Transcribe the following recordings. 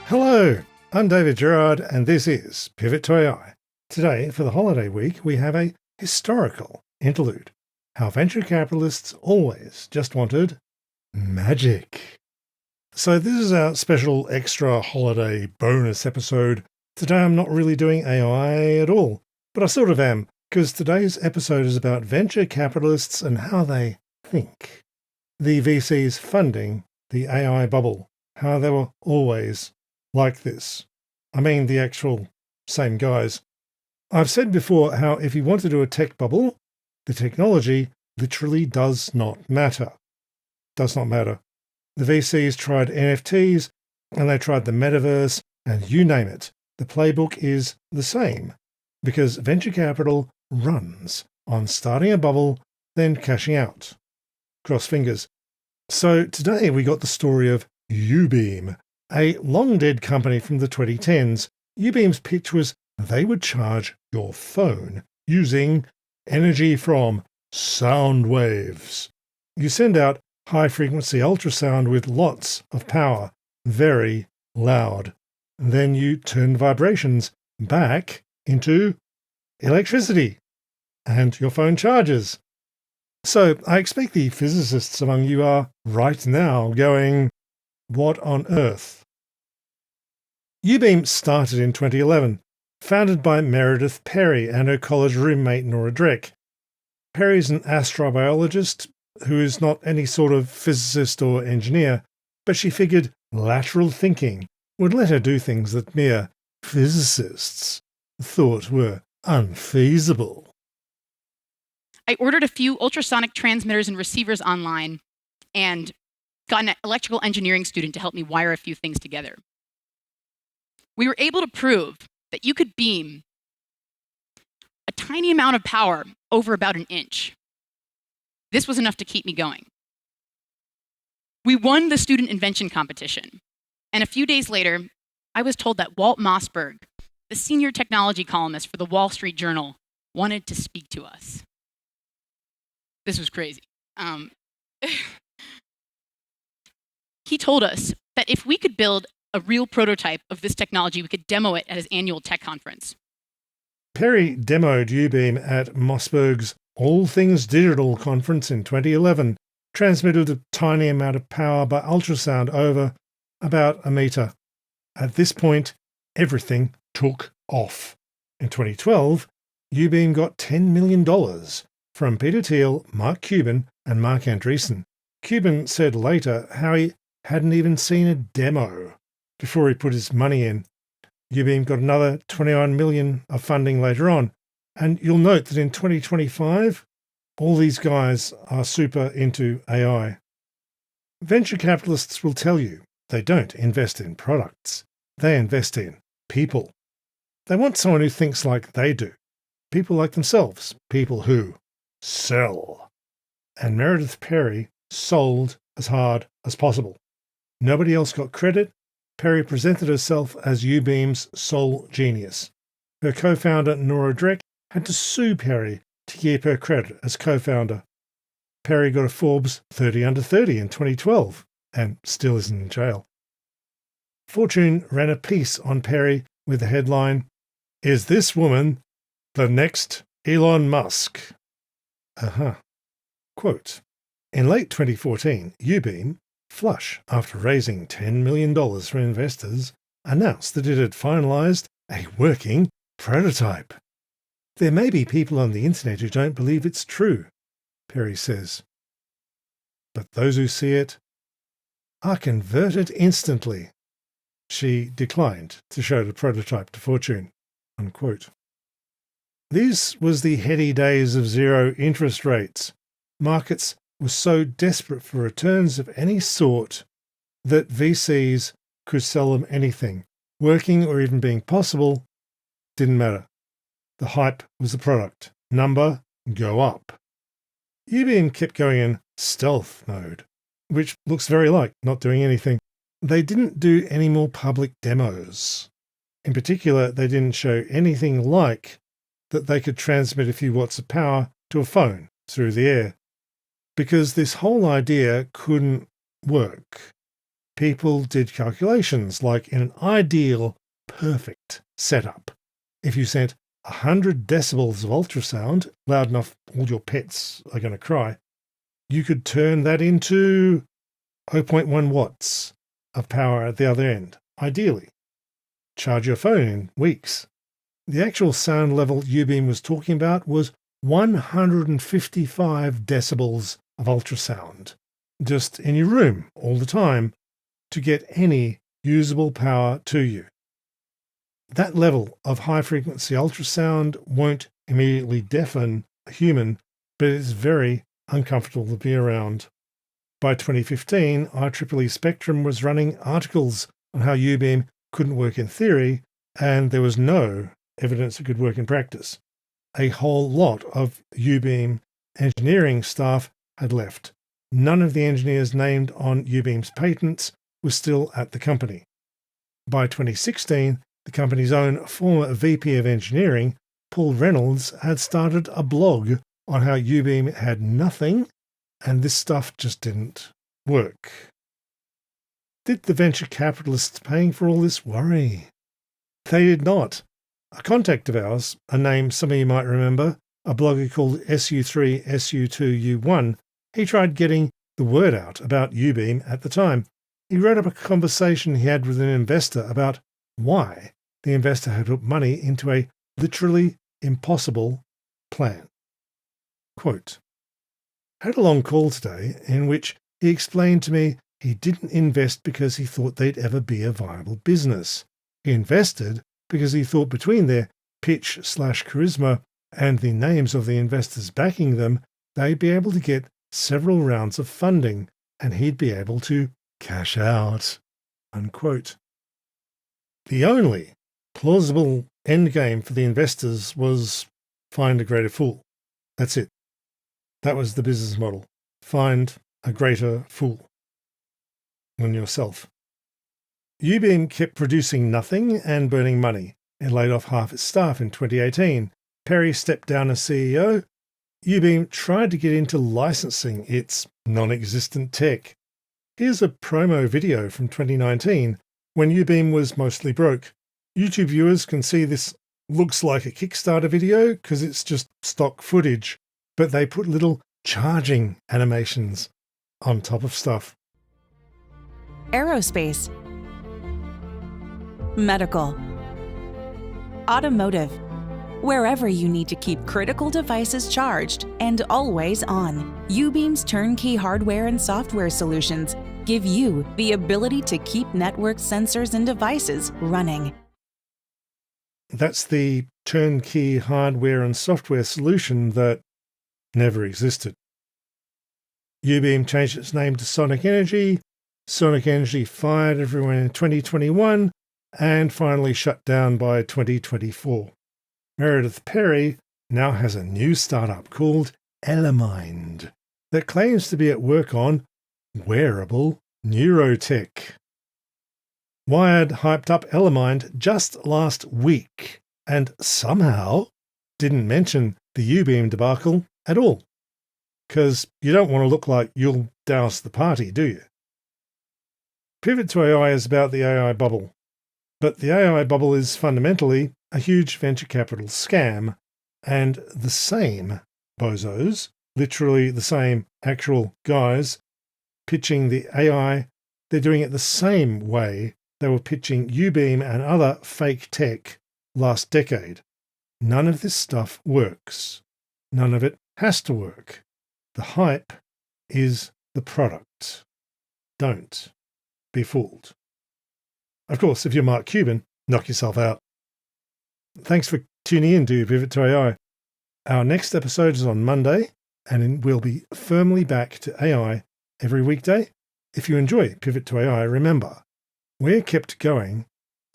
Hello, I'm dgerard and this is Pivot to AI. Today, for the holiday week, we have a historical interlude. How venture capitalists always just wanted magic. So this is our special extra holiday bonus episode. Today I'm not really doing AI at all, but I sort of am, because today's episode is about venture capitalists and how they think. The VCs funding the AI bubble, how they were always like this. I mean the actual same guys. I've said before how if you want to do a tech bubble, the technology literally does not matter. Does not matter. The VCs tried NFTs and they tried the metaverse and you name it. The playbook is the same because venture capital runs on starting a bubble, then cashing out. Cross fingers. So today we got the story of uBeam, a long-dead company from the 2010s. uBeam's pitch was they would charge your phone using energy from sound waves. You send out high-frequency ultrasound with lots of power, very loud. Then you turn vibrations back into electricity, and your phone charges. So I expect the physicists among you are right now going, what on earth? uBeam started in 2011, founded by Meredith Perry and her college roommate Nora Dreck. Perry's an astrobiologist who is not any sort of physicist or engineer, but she figured lateral thinking would let her do things that mere physicists thought were unfeasible. I ordered a few ultrasonic transmitters and receivers online and got an electrical engineering student to help me wire a few things together. We were able to prove that you could beam a tiny amount of power over about an inch. This was enough to keep me going. We won the student invention competition, and a few days later, I was told that Walt Mossberg, the senior technology columnist for the Wall Street Journal, wanted to speak to us. This was crazy. He told us that if we could build a real prototype of this technology, we could demo it at his annual tech conference. Perry demoed uBeam at Mossberg's All Things Digital conference in 2011, transmitted a tiny amount of power by ultrasound over about a meter. At this point, everything took off. In 2012, uBeam got $10 million from Peter Thiel, Mark Cuban, and Mark Andreessen. Cuban said later how he hadn't even seen a demo before he put his money in. uBeam got another $21 million of funding later on. And you'll note that in 2025, all these guys are super into AI. Venture capitalists will tell you they don't invest in products. They invest in people. They want someone who thinks like they do. People like themselves. People who sell. And Meredith Perry sold as hard as possible. Nobody else got credit. Perry presented herself as uBeam's sole genius. Her co-founder Nora Dreck had to sue Perry to keep her credit as co-founder. Perry got a Forbes 30 under 30 in 2012 and still isn't in jail. Fortune ran a piece on Perry with the headline, "Is this woman the next Elon Musk?" Quote, in late 2014, uBeam, flush after raising $10 million from investors, announced that it had finalized a working prototype. There may be people on the internet who don't believe it's true, Perry says. But those who see it are converted instantly. She declined to show the prototype to Fortune. Unquote. These was the heady days of zero interest rates. Markets were so desperate for returns of any sort that VCs could sell them anything. Working or even being possible didn't matter. The hype was the product. Number, go up. uBeam kept going in stealth mode, which looks very like not doing anything. They didn't do any more public demos. In particular, they didn't show anything like that they could transmit a few watts of power to a phone through the air, because this whole idea couldn't work. people did calculations like in an ideal, perfect setup. If you sent 100 decibels of ultrasound, loud enough all your pets are going to cry, you could turn that into 0.1 watts of power at the other end, ideally. Charge your phone in weeks. The actual sound level uBeam was talking about was 155 decibels of ultrasound, just in your room all the time, to get any usable power to you. That level of high-frequency ultrasound won't immediately deafen a human, but it's very uncomfortable to be around. By 2015, IEEE Spectrum was running articles on how uBeam couldn't work in theory, and there was no evidence it could work in practice. A whole lot of uBeam engineering staff had left. None of the engineers named on uBeam's patents were still at the company. By 2016, the company's own former VP of engineering, Paul Reynolds, had started a blog on how uBeam had nothing and this stuff just didn't work. Did the venture capitalists paying for all this worry? They did not. A contact of ours, a name some of you might remember, a blogger called SU3SU2U1, he tried getting the word out about uBeam at the time. He wrote up a conversation he had with an investor about why the investor had put money into a literally impossible plan. Quote, "Had a long call today in which he explained to me he didn't invest because he thought they'd ever be a viable business. He invested because he thought between their pitch/charisma and the names of the investors backing them, they'd be able to get several rounds of funding and he'd be able to cash out." Unquote. The only plausible endgame for the investors was find a greater fool. That's it. That was the business model. Find a greater fool than yourself. uBeam kept producing nothing and burning money. It laid off half its staff in 2018. Perry stepped down as CEO. uBeam tried to get into licensing its non-existent tech. Here's a promo video from 2019 when uBeam was mostly broke. YouTube viewers can see this looks like a Kickstarter video because it's just stock footage, but they put little charging animations on top of stuff. Aerospace, medical, automotive, wherever you need to keep critical devices charged and always on, uBeam's turnkey hardware and software solutions give you the ability to keep network sensors and devices running. That's the turnkey hardware and software solution that never existed. uBeam changed its name to Sonic Energy. Sonic Energy fired everyone in 2021 and finally shut down by 2024. Meredith Perry now has a new startup called Elimind that claims to be at work on wearable neurotech. Wired hyped up Elimind just last week and somehow didn't mention the uBeam debacle at all. Because you don't want to look like you'll douse the party, do you? Pivot to AI is about the AI bubble. But the AI bubble is fundamentally a huge venture capital scam, and the same bozos, literally the same actual guys, pitching the AI, they're doing it the same way they were pitching uBeam and other fake tech last decade. None of this stuff works. None of it has to work. The hype is the product. Don't be fooled. Of course, if you're Mark Cuban, knock yourself out. Thanks for tuning in to Pivot to AI. Our next episode is on Monday, and we'll be firmly back to AI every weekday. If you enjoy Pivot to AI, remember, we're kept going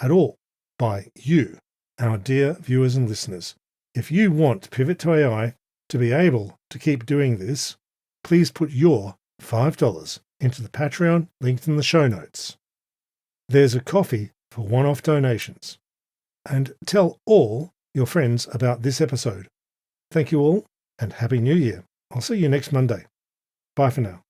at all by you, our dear viewers and listeners. If you want Pivot to AI to be able to keep doing this, please put your $5 into the Patreon linked in the show notes. There's a coffee for one-off donations. And tell all your friends about this episode. Thank you all, and Happy New Year. I'll see you next Monday. Bye for now.